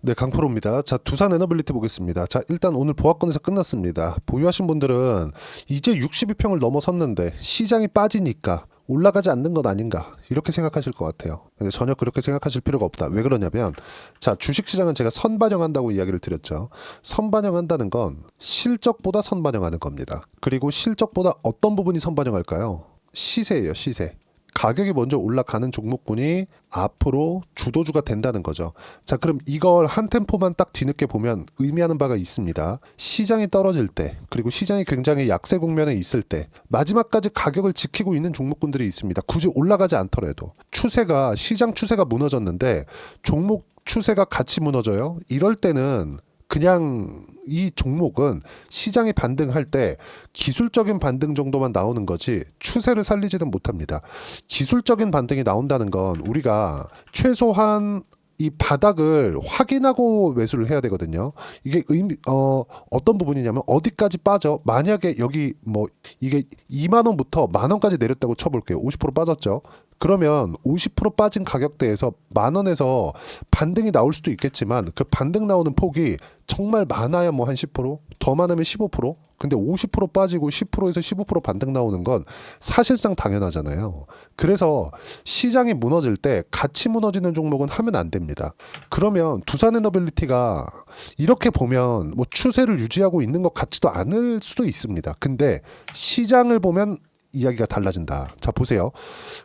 네, 강프로입니다. 자, 두산 에너빌리티 보겠습니다. 자, 일단 오늘 보합권에서 끝났습니다. 보유하신 분들은 이제 62평을 넘어섰는데 시장이 빠지니까 올라가지 않는 것 아닌가 이렇게 생각하실 것 같아요. 근데 전혀 그렇게 생각하실 필요가 없다. 왜 그러냐면 자, 주식시장은 제가 선반영한다고 이야기를 드렸죠. 선반영한다는 건 실적보다 선반영하는 겁니다. 그리고 실적보다 어떤 부분이 선반영할까요? 시세예요, 시세. 가격이 먼저 올라가는 종목군이 앞으로 주도주가 된다는 거죠. 자, 그럼 이걸 한 템포만 딱 뒤늦게 보면 의미하는 바가 있습니다. 시장이 떨어질 때, 그리고 시장이 굉장히 약세 국면에 있을 때 마지막까지 가격을 지키고 있는 종목군들이 있습니다. 굳이 올라가지 않더라도 추세가 시장 추세가 무너졌는데 종목 추세가 같이 무너져요. 이럴 때는 그냥 이 종목은 시장이 반등할 때 기술적인 반등 정도만 나오는 거지 추세를 살리지는 못합니다. 기술적인 반등이 나온다는 건 우리가 최소한 이 바닥을 확인하고 매수를 해야 되거든요. 이게 어떤 부분이냐면 어디까지 빠져? 만약에 여기 뭐 이게 2만 원부터 만 원까지 내렸다고 쳐볼게요. 50% 빠졌죠. 그러면 50% 빠진 가격대에서 만 원에서 반등이 나올 수도 있겠지만 그 반등 나오는 폭이 정말 많아야 뭐 한 10%, 더 많으면 15%. 근데 50% 빠지고 10%에서 15% 반등 나오는 건 사실상 당연하잖아요. 그래서 시장이 무너질 때 같이 무너지는 종목은 하면 안 됩니다. 그러면 두산에너빌리티가 이렇게 보면 뭐 추세를 유지하고 있는 것 같지도 않을 수도 있습니다. 근데 시장을 보면 이야기가 달라진다. 자, 보세요.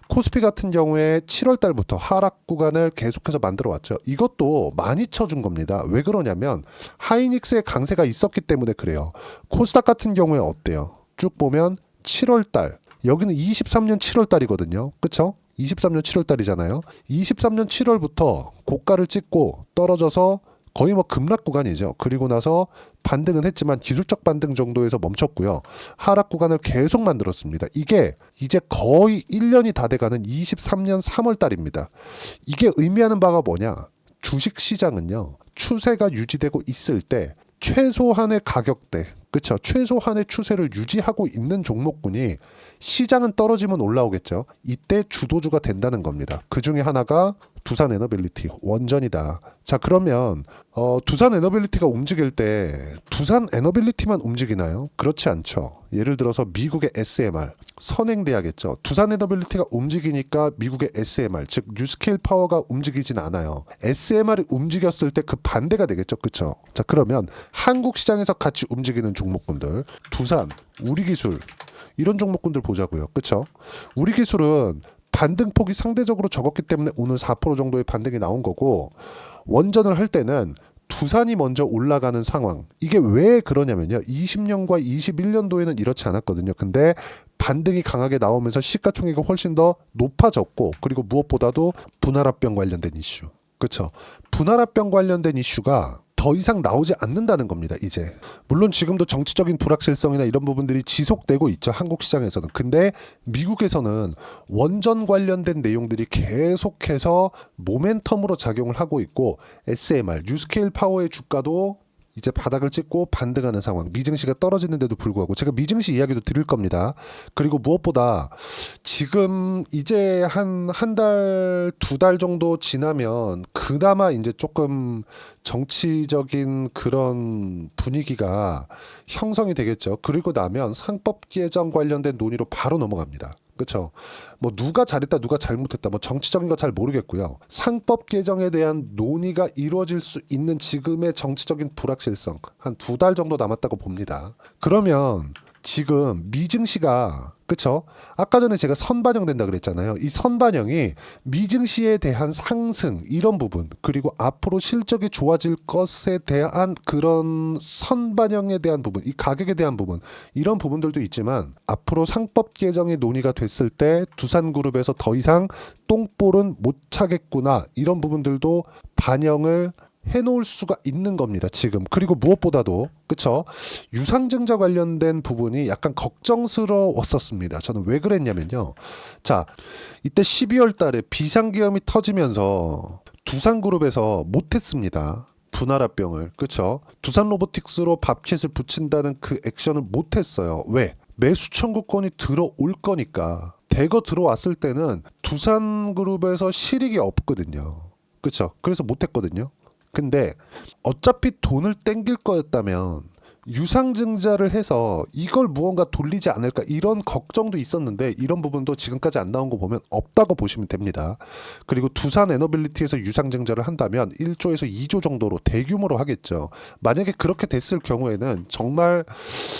코스피 같은 경우에 7월 달부터 하락 구간을 계속해서 만들어 왔죠. 이것도 많이 쳐준 겁니다. 왜 그러냐면 하이닉스의 강세가 있었기 때문에 그래요. 코스닥 같은 경우에 어때요? 쭉 보면 7월 달. 여기는 23년 7월 달이거든요. 그쵸? 23년 7월 달이잖아요. 23년 7월부터 고가를 찍고 떨어져서 거의 뭐 급락 구간이죠. 그리고 나서 반등은 했지만 기술적 반등 정도에서 멈췄고요. 하락 구간을 계속 만들었습니다. 이게 이제 거의 1년이 다 돼가는 23년 3월 달입니다. 이게 의미하는 바가 뭐냐? 주식 시장은요. 추세가 유지되고 있을 때 최소한의 가격대, 그렇죠? 최소한의 추세를 유지하고 있는 종목군이 시장은 떨어지면 올라오겠죠. 이때 주도주가 된다는 겁니다. 그 중에 하나가 두산에너빌리티 원전이다. 자, 그러면 두산에너빌리티가 움직일 때 두산에너빌리티만 움직이나요? 그렇지 않죠. 예를 들어서 미국의 SMR 선행돼야겠죠. 두산에너빌리티가 움직이니까 미국의 SMR 즉 뉴스케일 파워가 움직이진 않아요. SMR이 움직였을 때 그 반대가 되겠죠. 그렇죠? 자, 그러면 한국 시장에서 같이 움직이는 종목군들 두산, 우리기술 이런 종목군들 보자고요. 그렇죠? 우리기술은 반등폭이 상대적으로 적었기 때문에 오늘 4% 정도의 반등이 나온 거고 원전을 할 때는 두산이 먼저 올라가는 상황. 이게 왜 그러냐면요. 20년과 21년도에는 이렇지 않았거든요. 근데 반등이 강하게 나오면서 시가총액이 훨씬 더 높아졌고 그리고 무엇보다도 분할합병 관련된 이슈. 그렇죠? 분할합병 관련된 이슈가 더 이상 나오지 않는다는 겁니다. 이제 물론 지금도 정치적인 불확실성이나 이런 부분들이 지속되고 있죠. 한국 시장에서는. 근데 미국에서는 원전 관련된 내용들이 계속해서 모멘텀으로 작용을 하고 있고 SMR, 뉴스케일 파워의 주가도 이제 바닥을 찍고 반등하는 상황. 미증시가 떨어지는데도 불구하고 제가 미증시 이야기도 드릴 겁니다. 그리고 무엇보다 지금 이제 한 달, 두 달 정도 지나면 그나마 이제 조금 정치적인 그런 분위기가 형성이 되겠죠. 그리고 나면 상법 개정 관련된 논의로 바로 넘어갑니다. 그렇죠. 뭐 누가 잘했다 누가 잘못했다 뭐 정치적인 거 잘 모르겠고요. 상법 개정에 대한 논의가 이루어질 수 있는 지금의 정치적인 불확실성 한 두 달 정도 남았다고 봅니다. 그러면 지금 미증시가 그쵸? 아까 전에 제가 선반영된다 그랬잖아요. 이 선반영이 미증시에 대한 상승 이런 부분 그리고 앞으로 실적이 좋아질 것에 대한 그런 선반영에 대한 부분 이 가격에 대한 부분 이런 부분들도 있지만 앞으로 상법 개정이 논의가 됐을 때 두산그룹에서 더 이상 똥볼은 못 차겠구나 이런 부분들도 반영을 해놓을 수가 있는 겁니다. 지금. 그리고 무엇보다도 그쵸? 유상증자 관련된 부분이 약간 걱정스러웠었습니다. 저는 왜 그랬냐면요. 자, 이때 12월 달에 비상계엄이 터지면서 두산그룹에서 못했습니다. 분할합병을. 그쵸? 두산로보틱스로 밥켓을 붙인다는 그 액션을 못했어요. 왜? 매수 청구권이 들어올 거니까. 대거 들어왔을 때는 두산그룹에서 실익이 없거든요. 그쵸? 그래서 못했거든요. 근데 어차피 돈을 땡길 거였다면 유상증자를 해서 이걸 무언가 돌리지 않을까 이런 걱정도 있었는데 이런 부분도 지금까지 안 나온 거 보면 없다고 보시면 됩니다. 그리고 두산 에너빌리티에서 유상증자를 한다면 1조에서 2조 정도로 대규모로 하겠죠. 만약에 그렇게 됐을 경우에는 정말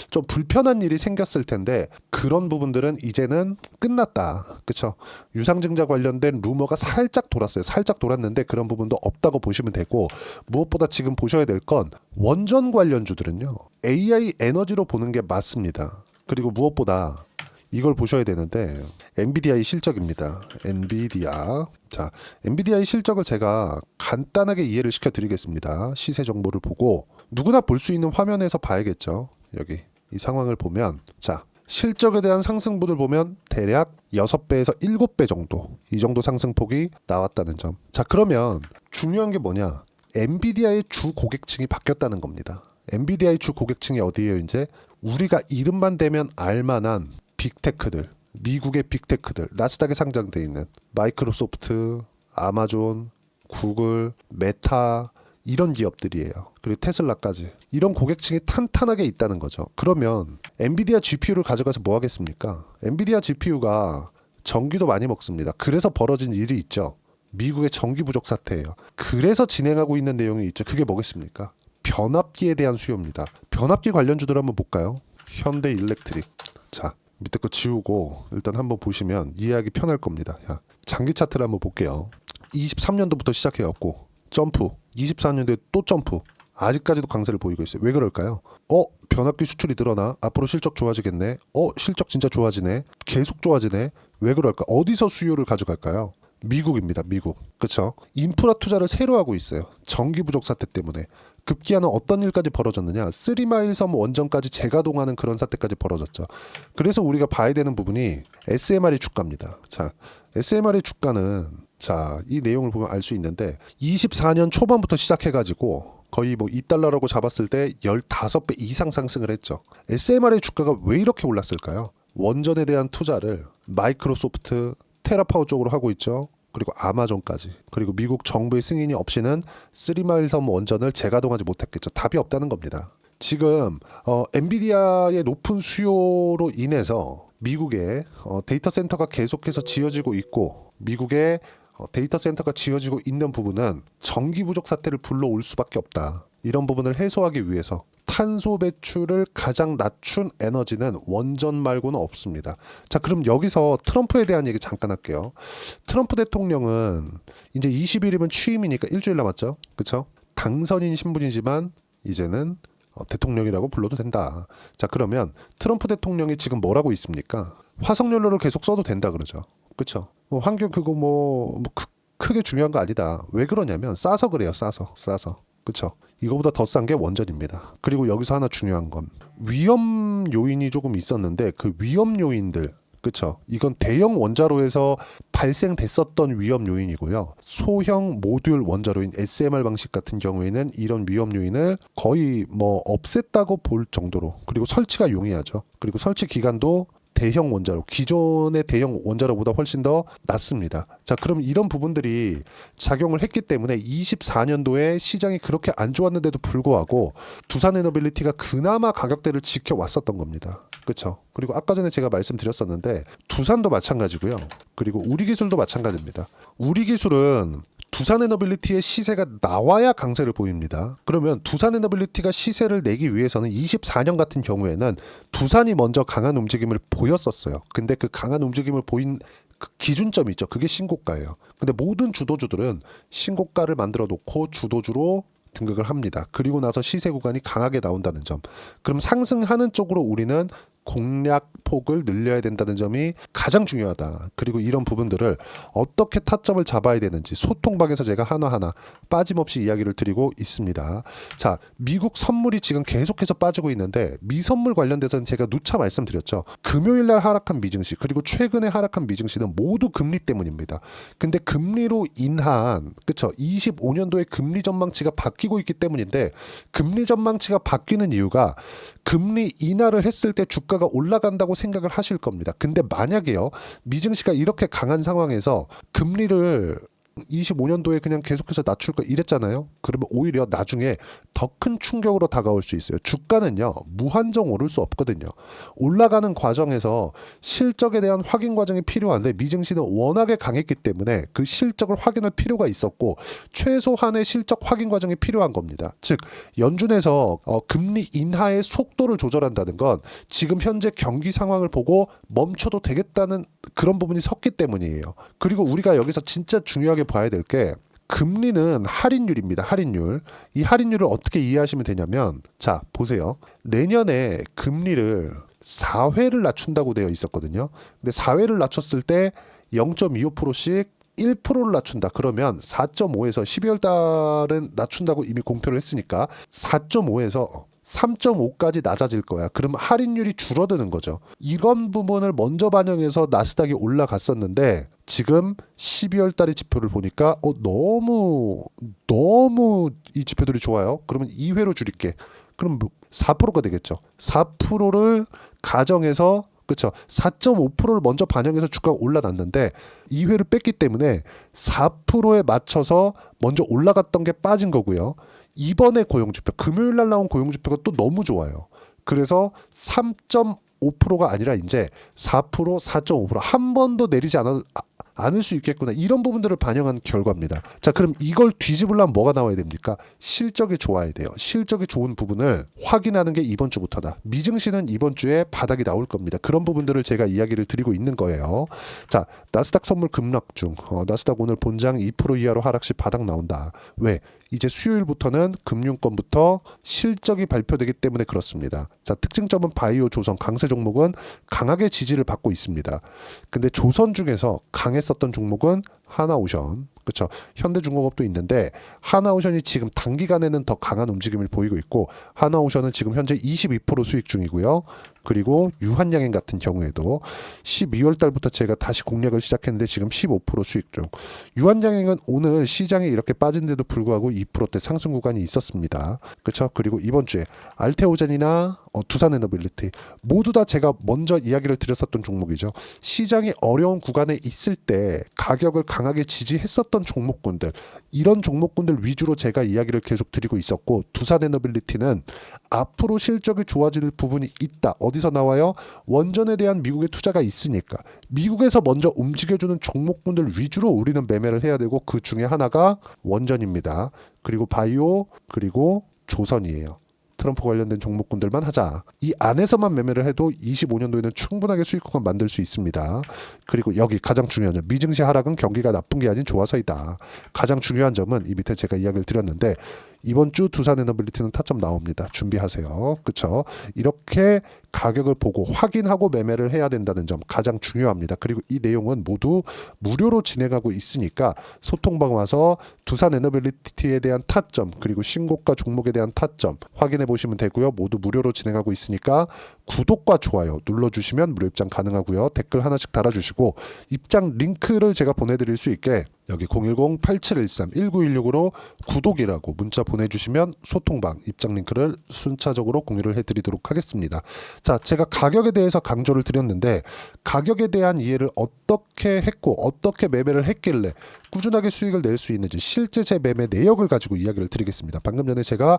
좀 불편한 일이 생겼을 텐데 그런 부분들은 이제는 끝났다. 그렇죠? 유상증자 관련된 루머가 살짝 돌았어요. 살짝 돌았는데 그런 부분도 없다고 보시면 되고 무엇보다 지금 보셔야 될 건 원전 관련주들은요. AI 에너지로 보는 게 맞습니다. 그리고 무엇보다 이걸 보셔야 되는데 엔비디아의 실적입니다. 엔비디아. 자, 엔비디아의 실적을 제가 간단하게 이해를 시켜드리겠습니다. 시세 정보를 보고 누구나 볼 수 있는 화면에서 봐야겠죠. 여기 이 상황을 보면 자, 실적에 대한 상승분을 보면 대략 6배에서 7배 정도 이 정도 상승폭이 나왔다는 점. 자, 그러면 중요한 게 뭐냐? 엔비디아의 주 고객층이 바뀌었다는 겁니다. 엔비디아의 주 고객층이 어디예요? 이제 우리가 이름만 대면 알만한 빅테크들, 미국의 빅테크들, 나스닥에 상장돼 있는 마이크로소프트, 아마존, 구글, 메타 이런 기업들이에요. 그리고 테슬라까지 이런 고객층이 탄탄하게 있다는 거죠. 그러면 엔비디아 GPU를 가져가서 뭐 하겠습니까? 엔비디아 GPU가 전기도 많이 먹습니다. 그래서 벌어진 일이 있죠. 미국의 전기 부족 사태예요. 그래서 진행하고 있는 내용이 있죠. 그게 뭐겠습니까? 변압기에 대한 수요입니다. 변압기 관련주들 한번 볼까요? 현대일렉트릭. 자, 밑에 거 지우고 일단 한번 보시면 이해하기 편할 겁니다. 야, 장기 차트를 한번 볼게요. 23년도부터 시작해갖고 점프, 24년도에 또 점프. 아직까지도 강세를 보이고 있어요. 왜 그럴까요? 변압기 수출이 늘어나. 앞으로 실적 좋아지겠네. 실적 진짜 좋아지네. 계속 좋아지네. 왜 그럴까? 어디서 수요를 가져갈까요? 미국입니다. 미국. 그렇죠? 인프라 투자를 새로 하고 있어요. 전기 부족 사태 때문에. 급기야는 어떤 일까지 벌어졌느냐? 3마일 섬 원전까지 재가동하는 그런 사태까지 벌어졌죠. 그래서 우리가 봐야 되는 부분이 SMR의 주가입니다. 자, SMR의 주가는 자, 이 내용을 보면 알 수 있는데 24년 초반부터 시작해가지고 거의 뭐 2달러라고 잡았을 때 15배 이상 상승을 했죠. SMR의 주가가 왜 이렇게 올랐을까요? 원전에 대한 투자를 마이크로소프트, 테라파워 쪽으로 하고 있죠. 그리고 아마존까지. 그리고 미국 정부의 승인이 없이는 3마일 섬 원전을 재가동하지 못했겠죠. 답이 없다는 겁니다. 지금 엔비디아의 높은 수요로 인해서 미국의 데이터 센터가 계속해서 지어지고 있고 미국의 데이터 센터가 지어지고 있는 부분은 전기 부족 사태를 불러올 수밖에 없다. 이런 부분을 해소하기 위해서 탄소 배출을 가장 낮춘 에너지는 원전 말고는 없습니다. 자, 그럼 여기서 트럼프에 대한 얘기 잠깐 할게요. 트럼프 대통령은 이제 20일이면 취임이니까 일주일 남았죠. 그렇죠? 당선인 신분이지만 이제는 대통령이라고 불러도 된다. 자, 그러면 트럼프 대통령이 지금 뭐라고 있습니까? 화석연료를 계속 써도 된다 그러죠. 그렇죠? 환경 그거 크게 중요한 거 아니다. 왜 그러냐면 싸서 그래요. 싸서. 그렇죠? 이거보다 더 싼 게 원전입니다. 그리고 여기서 하나 중요한 건 위험 요인이 조금 있었는데 그 위험 요인들 그렇죠? 이건 대형 원자로에서 발생됐었던 위험 요인이고요. 소형 모듈 원자로인 SMR 방식 같은 경우에는 이런 위험 요인을 거의 없앴다고 볼 정도로 그리고 설치가 용이하죠. 그리고 설치 기간도 대형 원자로, 기존의 대형 원자로보다 훨씬 더 낮습니다. 자, 그럼 이런 부분들이 작용을 했기 때문에 24년도에 시장이 그렇게 안 좋았는데도 불구하고 두산 에너빌리티가 그나마 가격대를 지켜왔었던 겁니다. 그렇죠? 그리고 아까 전에 제가 말씀드렸었는데 두산도 마찬가지고요. 그리고 우리기술도 마찬가지입니다. 우리기술은 두산에너빌리티의 시세가 나와야 강세를 보입니다. 그러면 두산에너빌리티가 시세를 내기 위해서는 24년 같은 경우에는 두산이 먼저 강한 움직임을 보였었어요. 근데 그 강한 움직임을 보인 그 기준점이 있죠. 그게 신고가예요. 근데 모든 주도주들은 신고가를 만들어 놓고 주도주로 등극을 합니다. 그리고 나서 시세 구간이 강하게 나온다는 점. 그럼 상승하는 쪽으로 우리는 공략폭을 늘려야 된다는 점이 가장 중요하다. 그리고 이런 부분들을 어떻게 타점을 잡아야 되는지 소통방에서 제가 하나하나 빠짐없이 이야기를 드리고 있습니다. 자, 미국 선물이 지금 계속해서 빠지고 있는데 미선물 관련돼서는 제가 누차 말씀드렸죠. 금요일날 하락한 미증시 그리고 최근에 하락한 미증시는 모두 금리 때문입니다. 근데 금리로 인한 그쵸 25년도에 금리 전망치가 바뀌고 있기 때문인데 금리 전망치가 바뀌는 이유가 금리 인하를 했을 때 주가가 올라간다고 생각을 하실 겁니다. 근데 만약에요 미증시가 이렇게 강한 상황에서 금리를 25년도에 그냥 계속해서 낮출까 이랬잖아요. 그러면 오히려 나중에 더 큰 충격으로 다가올 수 있어요. 주가는요, 무한정 오를 수 없거든요. 올라가는 과정에서 실적에 대한 확인 과정이 필요한데 미증시는 워낙에 강했기 때문에 그 실적을 확인할 필요가 있었고 최소한의 실적 확인 과정이 필요한 겁니다. 즉 연준에서 금리 인하의 속도를 조절한다는 건 지금 현재 경기 상황을 보고 멈춰도 되겠다는 그런 부분이 섰기 때문이에요. 그리고 우리가 여기서 진짜 중요하게 봐야 될 게 금리는 할인율입니다. 할인율. 이 할인율을 어떻게 이해하시면 되냐면 자 보세요. 내년에 금리를 4회를 낮춘다고 되어 있었거든요. 근데 4회를 낮췄을 때 0.25%씩 1%를 낮춘다. 그러면 4.5에서 12월 달은 낮춘다고 이미 공표를 했으니까 4.5에서 3.5까지 낮아질 거야. 그럼 할인율이 줄어드는 거죠. 이런 부분을 먼저 반영해서 나스닥이 올라갔었는데 지금 12월 달의 지표를 보니까 너무 이 지표들이 좋아요. 그러면 2회로 줄일게. 그럼 4%가 되겠죠. 4%를 가정해서 그렇죠. 4.5%를 먼저 반영해서 주가가 올라났는데 2회를 뺐기 때문에 4%에 맞춰서 먼저 올라갔던 게 빠진 거고요. 이번에 고용지표, 금요일 날 나온 고용지표가 또 너무 좋아요. 그래서 3.5%가 아니라 이제 4%, 4.5% 한 번도 내리지 않을 수 있겠구나. 이런 부분들을 반영한 결과입니다. 자, 그럼 이걸 뒤집으려면 뭐가 나와야 됩니까? 실적이 좋아야 돼요. 실적이 좋은 부분을 확인하는 게 이번 주부터다. 미증시는 이번 주에 바닥이 나올 겁니다. 그런 부분들을 제가 이야기를 드리고 있는 거예요. 자, 나스닥 선물 급락 중. 나스닥 오늘 본장 2% 이하로 하락 시 바닥 나온다. 왜? 이제 수요일부터는 금융권부터 실적이 발표되기 때문에 그렇습니다. 자, 특징점은 바이오, 조선, 강세 종목은 강하게 지지를 받고 있습니다. 근데 조선 중에서 강했었던 종목은 하나오션, 그렇죠. 현대중공업도 있는데 하나오션이 지금 단기간에는 더 강한 움직임을 보이고 있고 하나오션은 지금 현재 22% 수익 중이고요. 그리고 유한양행 같은 경우에도 12월 달부터 제가 다시 공략을 시작했는데 지금 15% 수익 중. 유한양행은 오늘 시장이 이렇게 빠진데도 불구하고 2%대 상승 구간이 있었습니다. 그렇죠. 그리고 이번 주에 알테오젠이나 두산에너빌리티 모두 다 제가 먼저 이야기를 드렸었던 종목이죠. 시장이 어려운 구간에 있을 때 가격을 강하게 지지했었던 종목군들, 이런 종목군들 위주로 제가 이야기를 계속 드리고 있었고 두산에너빌리티는 앞으로 실적이 좋아질 부분이 있다. 어디서 나와요? 원전에 대한 미국의 투자가 있으니까 미국에서 먼저 움직여주는 종목군들 위주로 우리는 매매를 해야 되고 그 중에 하나가 원전입니다. 그리고 바이오, 그리고 조선이에요. 트럼프 관련된 종목군들만 하자. 이 안에서만 매매를 해도 25년도에는 충분하게 수익 구간 만들 수 있습니다. 그리고 여기 가장 중요한 점, 미증시 하락은 경기가 나쁜 게 아닌 좋아서이다. 가장 중요한 점은 이 밑에 제가 이야기를 드렸는데 이번 주 두산에너빌리티는 타점 나옵니다. 준비하세요. 그렇죠? 이렇게 가격을 보고 확인하고 매매를 해야 된다는 점 가장 중요합니다. 그리고 이 내용은 모두 무료로 진행하고 있으니까 소통방 와서 두산에너빌리티에 대한 타점 그리고 신고가 종목에 대한 타점 확인해 보시면 되고요. 모두 무료로 진행하고 있으니까 구독과 좋아요 눌러주시면 무료 입장 가능하고요. 댓글 하나씩 달아주시고 입장 링크를 제가 보내드릴 수 있게 여기 010-8713-1916으로 구독이라고 문자 보내주시면 소통방 입장 링크를 순차적으로 공유를 해드리도록 하겠습니다. 자, 제가 가격에 대해서 강조를 드렸는데 가격에 대한 이해를 어떻게 했고 어떻게 매매를 했길래 꾸준하게 수익을 낼 수 있는지 실제 제 매매 내역을 가지고 이야기를 드리겠습니다. 방금 전에 제가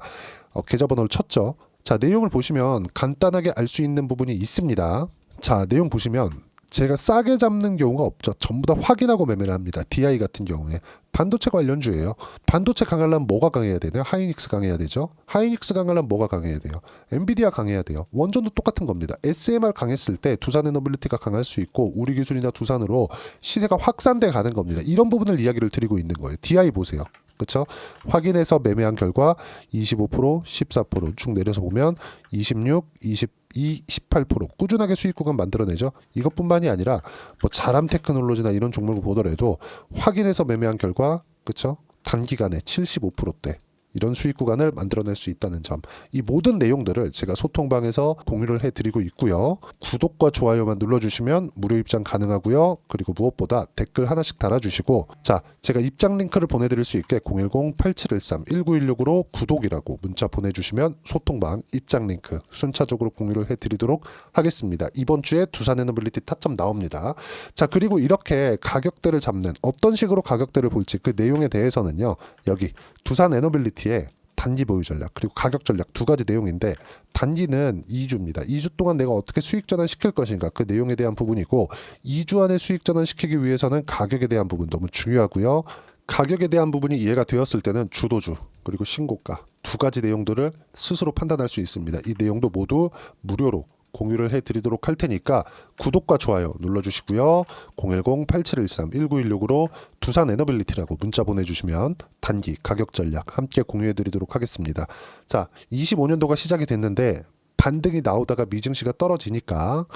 계좌번호를 쳤죠. 자, 내용을 보시면 간단하게 알 수 있는 부분이 있습니다. 자, 내용 보시면 제가 싸게 잡는 경우가 없죠. 전부 다 확인하고 매매를 합니다. DI 같은 경우에 반도체 관련주예요. 반도체 강하려면 뭐가 강해야 되나요? 하이닉스 강해야 되죠. 하이닉스 강하려면 뭐가 강해야 돼요? 엔비디아 강해야 돼요. 원전도 똑같은 겁니다. SMR 강했을 때 두산에너빌리티가 강할 수 있고 우리기술이나 두산으로 시세가 확산돼 가는 겁니다. 이런 부분을 이야기를 드리고 있는 거예요. DI 보세요. 그렇죠? 확인해서 매매한 결과 25%, 14%쭉 내려서 보면 26, 22, 18% 꾸준하게 수익 구간 만들어내죠. 이것뿐만이 아니라 뭐 자람 테크놀로지나 이런 종목을 보더라도 확인해서 매매한 결과 그렇죠? 단기간에 75%대 이런 수익 구간을 만들어낼 수 있다는 점, 이 모든 내용들을 제가 소통방에서 공유를 해드리고 있고요. 구독과 좋아요만 눌러주시면 무료 입장 가능하고요. 그리고 무엇보다 댓글 하나씩 달아주시고, 자, 제가 입장 링크를 보내드릴 수 있게 010-8713-1916으로 구독이라고 문자 보내주시면 소통방 입장 링크 순차적으로 공유를 해드리도록 하겠습니다. 이번 주에 두산 에너빌리티 타점 나옵니다. 자, 그리고 이렇게 가격대를 잡는, 어떤 식으로 가격대를 볼지 그 내용에 대해서는요, 여기 두산 에너빌리티의 단기 보유 전략 그리고 가격 전략 두 가지 내용인데, 단기는 2주입니다. 2주 동안 내가 어떻게 수익 전환 시킬 것인가, 그 내용에 대한 부분이고, 2주 안에 수익 전환 시키기 위해서는 가격에 대한 부분 너무 중요하고요. 가격에 대한 부분이 이해가 되었을 때는 주도주 그리고 신고가 두 가지 내용들을 스스로 판단할 수 있습니다. 이 내용도 모두 무료로 공유를 해드리도록 할 테니까 구독과 좋아요 눌러주시고요. 010-8713-1916으로 두산 에너빌리티라고 문자 보내주시면 단기 가격 전략 함께 공유해드리도록 하겠습니다. 자, 25년도가 시작이 됐는데 반등이 나오다가 미증시가 떨어지니까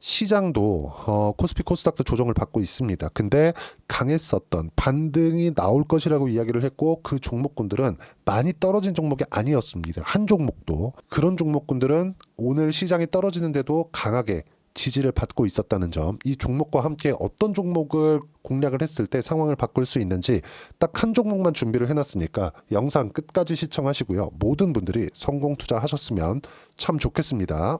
시장도 코스피 코스닥도 조정을 받고 있습니다. 근데 강했었던 반등이 나올 것이라고 이야기를 했고, 그 종목군들은 많이 떨어진 종목이 아니었습니다. 한 종목도. 그런 종목군들은 오늘 시장이 떨어지는데도 강하게 지지를 받고 있었다는 점, 이 종목과 함께 어떤 종목을 공략을 했을 때 상황을 바꿀 수 있는지 딱 한 종목만 준비를 해놨으니까 영상 끝까지 시청하시고요. 모든 분들이 성공 투자하셨으면 참 좋겠습니다.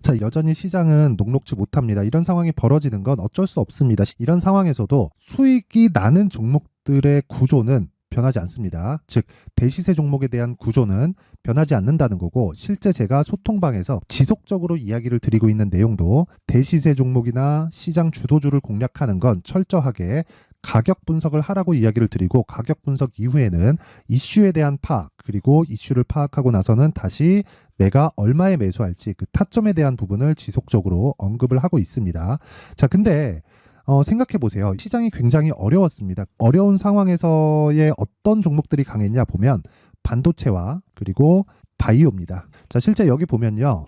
자, 여전히 시장은 녹록지 못합니다. 이런 상황이 벌어지는 건 어쩔 수 없습니다. 이런 상황에서도 수익이 나는 종목들의 구조는 변하지 않습니다. 즉, 대시세 종목에 대한 구조는 변하지 않는다는 거고, 실제 제가 소통방에서 지속적으로 이야기를 드리고 있는 내용도 대시세 종목이나 시장 주도주를 공략하는 건 철저하게 가격 분석을 하라고 이야기를 드리고, 가격 분석 이후에는 이슈에 대한 파악, 그리고 이슈를 파악하고 나서는 다시 내가 얼마에 매수할지 그 타점에 대한 부분을 지속적으로 언급을 하고 있습니다. 자, 근데 생각해 보세요. 시장이 굉장히 어려웠습니다. 어려운 상황에서의 어떤 종목들이 강했냐 보면 반도체와 그리고 바이오입니다. 자, 실제 여기 보면요.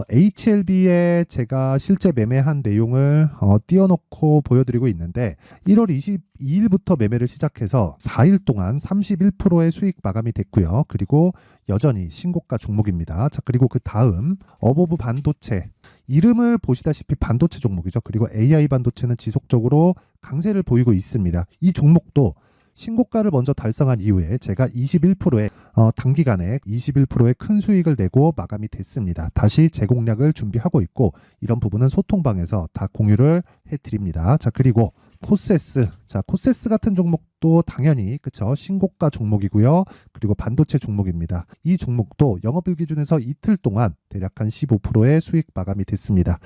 HLB에 제가 실제 매매한 내용을 띄워놓고 보여드리고 있는데, 1월 22일부터 매매를 시작해서 4일 동안 31%의 수익 마감이 됐고요. 그리고 여전히 신고가 종목입니다. 자, 그리고 그 다음 어보브 반도체, 이름을 보시다시피 반도체 종목이죠. 그리고 AI 반도체는 지속적으로 강세를 보이고 있습니다. 이 종목도 신고가를 먼저 달성한 이후에 제가 21%의 단기간에 21%의 큰 수익을 내고 마감이 됐습니다. 다시 재공략을 준비하고 있고, 이런 부분은 소통방에서 다 공유를 해드립니다. 자, 그리고 코세스, 자, 코세스 같은 종목도 당연히 그쵸, 신고가 종목이고요. 그리고 반도체 종목입니다. 이 종목도 영업일 기준에서 이틀 동안 대략 한 15%의 수익 마감이 됐습니다.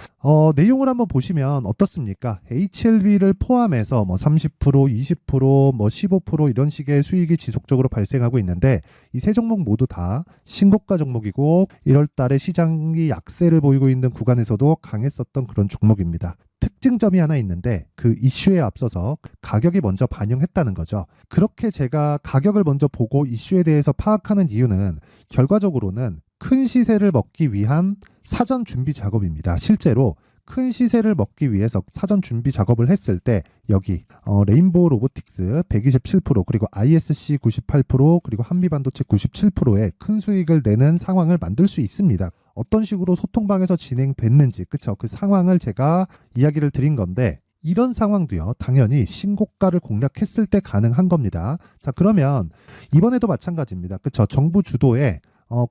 내용을 한번 보시면 어떻습니까? HLB를 포함해서 뭐 30%, 20%, 뭐 15% 이런 식의 수익이 지속적으로 발생하고 있는데, 이 세 종목 모두 다 신고가 종목이고, 1월 달에 시장이 약세를 보이고 있는 구간에서도 강했었던 그런 종목입니다. 특징점이 하나 있는데, 그 이슈에 앞서서 가격이 먼저 반영했다는 거죠. 그렇게 제가 가격을 먼저 보고 이슈에 대해서 파악하는 이유는 결과적으로는 큰 시세를 먹기 위한 사전 준비 작업입니다. 실제로 큰 시세를 먹기 위해서 사전 준비 작업을 했을 때 여기 레인보우 로보틱스 127%, 그리고 ISC 98%, 그리고 한미반도체 97%의 큰 수익을 내는 상황을 만들 수 있습니다. 어떤 식으로 소통방에서 진행됐는지, 그쵸? 그 상황을 제가 이야기를 드린 건데, 이런 상황도요, 당연히 신고가를 공략했을 때 가능한 겁니다. 자, 그러면 이번에도 마찬가지입니다. 그쵸? 정부 주도의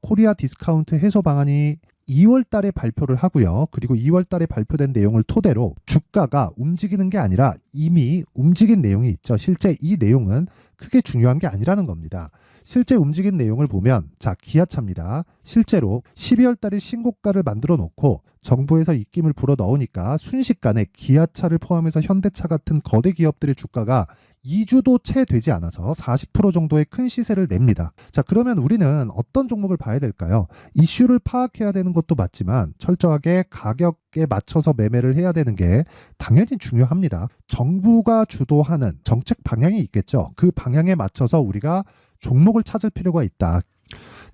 코리아 디스카운트 해소 방안이 2월 달에 발표를 하고요. 그리고 2월 달에 발표된 내용을 토대로 주가가 움직이는 게 아니라 이미 움직인 내용이 있죠. 실제 이 내용은 크게 중요한 게 아니라는 겁니다. 실제 움직인 내용을 보면, 자, 기아차입니다. 실제로 12월 달에 신고가를 만들어 놓고 정부에서 입김을 불어 넣으니까 순식간에 기아차를 포함해서 현대차 같은 거대 기업들의 주가가 2주도 채 되지 않아서 40% 정도의 큰 시세를 냅니다. 자, 그러면 우리는 어떤 종목을 봐야 될까요? 이슈를 파악해야 되는 것도 맞지만 철저하게 가격에 맞춰서 매매를 해야 되는 게 당연히 중요합니다. 정부가 주도하는 정책 방향이 있겠죠. 그 방향에 맞춰서 우리가 종목을 찾을 필요가 있다.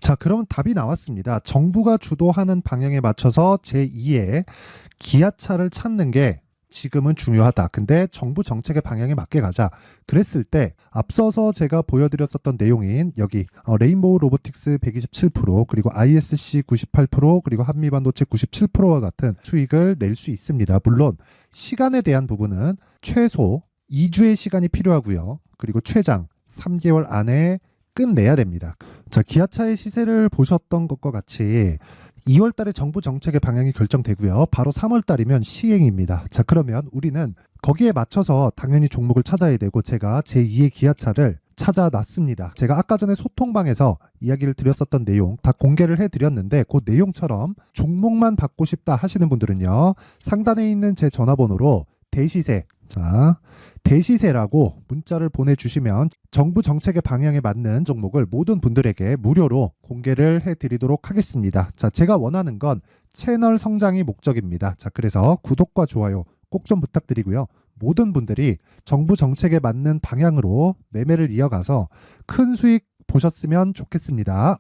자, 그러면 답이 나왔습니다. 정부가 주도하는 방향에 맞춰서 제2의 기아차를 찾는 게 지금은 중요하다. 근데 정부 정책의 방향에 맞게 가자. 그랬을 때 앞서서 제가 보여드렸었던 내용인 여기 레인보우 로보틱스 127% 그리고 ISC 98% 그리고 한미반도체 97%와 같은 수익을 낼 수 있습니다. 물론 시간에 대한 부분은 최소 2주의 시간이 필요하고요. 그리고 최장 3개월 안에 끝내야 됩니다. 자, 기아차의 시세를 보셨던 것과 같이 2월 달에 정부 정책의 방향이 결정되고요. 바로 3월 달이면 시행입니다. 자, 그러면 우리는 거기에 맞춰서 당연히 종목을 찾아야 되고 제가 제2의 기아차를 찾아놨습니다. 제가 아까 전에 소통방에서 이야기를 드렸었던 내용 다 공개를 해드렸는데 그 내용처럼 종목만 받고 싶다 하시는 분들은요. 상단에 있는 제 전화번호로 대시세, 자, 대시세라고 문자를 보내주시면 정부 정책의 방향에 맞는 종목을 모든 분들에게 무료로 공개를 해드리도록 하겠습니다. 자, 제가 원하는 건 채널 성장이 목적입니다. 자, 그래서 구독과 좋아요 꼭 좀 부탁드리고요. 모든 분들이 정부 정책에 맞는 방향으로 매매를 이어가서 큰 수익 보셨으면 좋겠습니다.